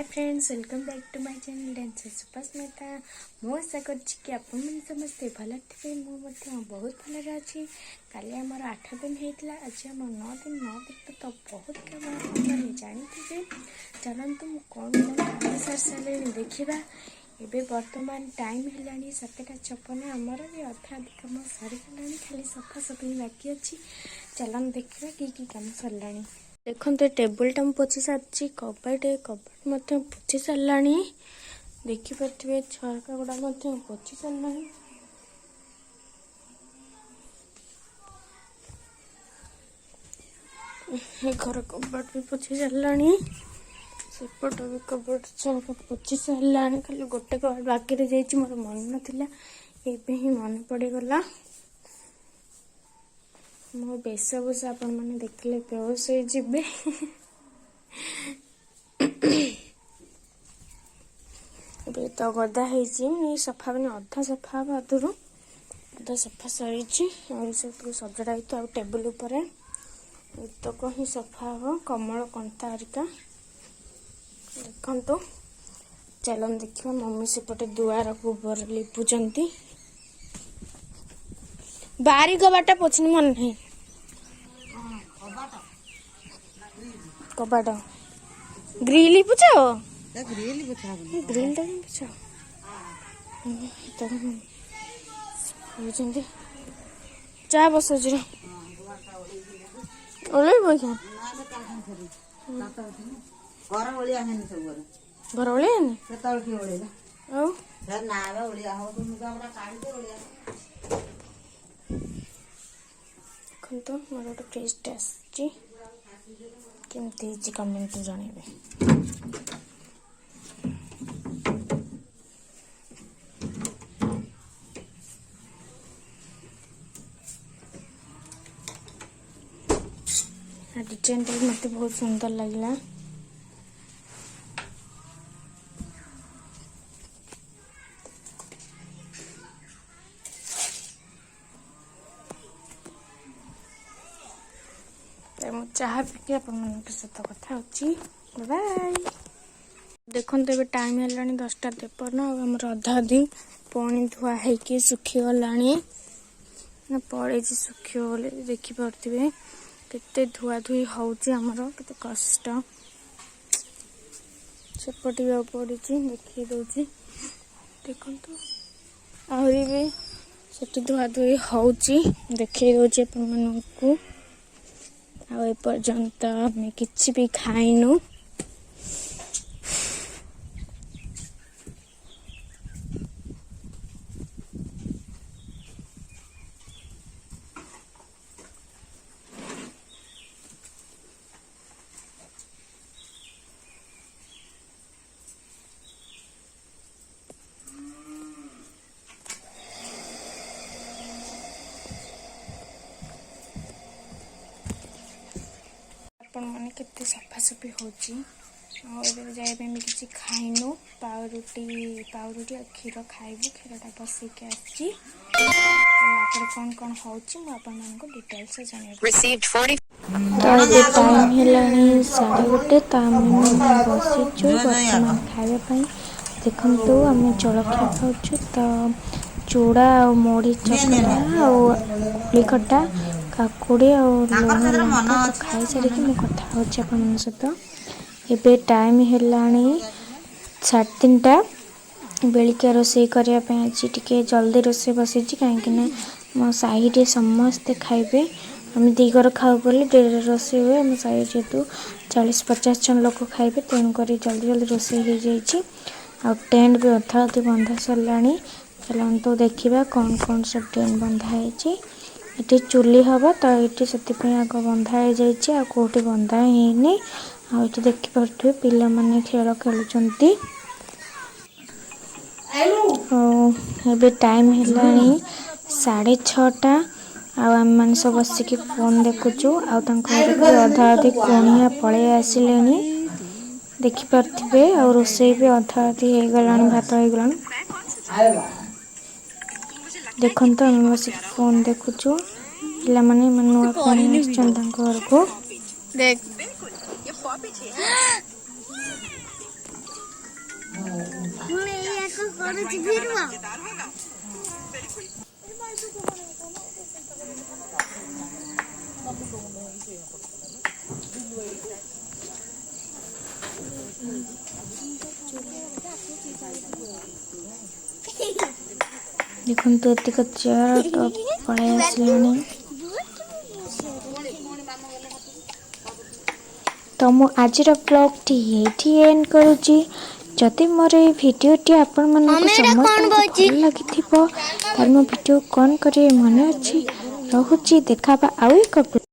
Friends welcome back to my channel dancer Supsmita. मु आशा करछि आपण समस्ते भल थे। मुझे बहुत भल अच्छी। काली आमर 8 दिन होता, आज आम 9 दिन तो बहुत कम जानते। चलते मुझे कौन कौन सारी सारे देखा। एबे वर्तमान टाइम है 7:56। आमर भी अधा अधिक कम सरीगला, खाली सफा सफी बाकी अच्छी। चलन देखा कि कम सरला। देखते टेबुल टा पोछि सारी, कबाट पोछि सारा। देखिपे झरका गुड़ा पोछि सारा। घर कबाट भी पोछि सारा, सेपट भी कबाट झरका पोछि सारा। खाली गोटे कबाट बाकी रही जाइए, मोर मन नाला, एबे ही मन पड़गला। मो वेशभूष आपण मैंने देखले बेहोश हो जिबे। तो गदा है सफा बने अधा सफा अधुरु अधा सफा सरी और सब सजड़ा तो टेबुल उपर तक ही सफा हम कमल कंता हरिका देखु। चलन देखा मम्मी सेपटे दुआर गोबर लिपुचंती। बारी कबाटा पोछनी मन नहीं कबाट ग्रिल पुछाओ ग्रिल टा पुछाओ चा बस ओले बोल घर ओलिया तो मोर गोटे फ्रेस्ट आसमती कमेंट जनइबे। डिजाइन मत बहुत सुंदर लगला। चाह पी आप सहित कथा बाय। देखते ए टाइम है 10टा 53। आमर अधा अधी पानी धुआ है सुखीगला पड़े सुखी बोले देखिपे केते धुआ धुई होमर केते कष्ट। सेपट पड़ी देखी दौची देखु आहरी भी से धुआ धुई हो देखी दौची आपको। पर्यंत आम किसी भी खाइनु। मैंने केते सफासफी हो जाए किसी खाइनु। पाउरुटी और क्षीर खाइबू। क्षीरटा बसैक आसी कौन कौन हो डिटेल्स जान। टाइम है 1:30 बसीचु बर्तमान खावाई। देखु आम जलखिया खाऊँ तो चूड़ा और मुढ़ी चकटा और खटा काकुड़ी और लुण लंका तो खाई सारी मुझे कथा सहित। एबे टाइम है 3:30 बेलिका रोसे करने आज टे जल्दी रोसे बसी कहीं मो साइड समस्ते खाइबे। आम दी घर खाऊ बोले डेढ़ रोसे हुए। आम साइड जेहतु 40-50 जन लोक खाइबे तेणुक जल्दी जल्दी रोसे हो जाइए। आ टेंट भी अधा अधी बंधा सरला। चलते देखा कौन कौन सब टेंट बंधा है। ये चुली हम तो ये से आग बंधा हो जाए कौटी बंधा है। आठ देखिपे पिला माने खेल खेलुंट। एबे टाइम है 6:30। आम मैंने सब बसिक फोन देखुचु। अधा अधि कुणिया पलि आसिले देखिपे। आ रोसे भी अधा अधि हो गला भात हो गला। देखते आम बस फोन देखुचु। पिला माने नुआ पानी घर को देख देखो एतिक चेयर तो पड़े आसलानी तो मु आज ब्लॉग टी ये एंड करुँची जदि मोर ये भिडटी आपण मन समस्त भल लगी तार मो भिड कौन करे मन अच्छी रोचे देखा आउ एक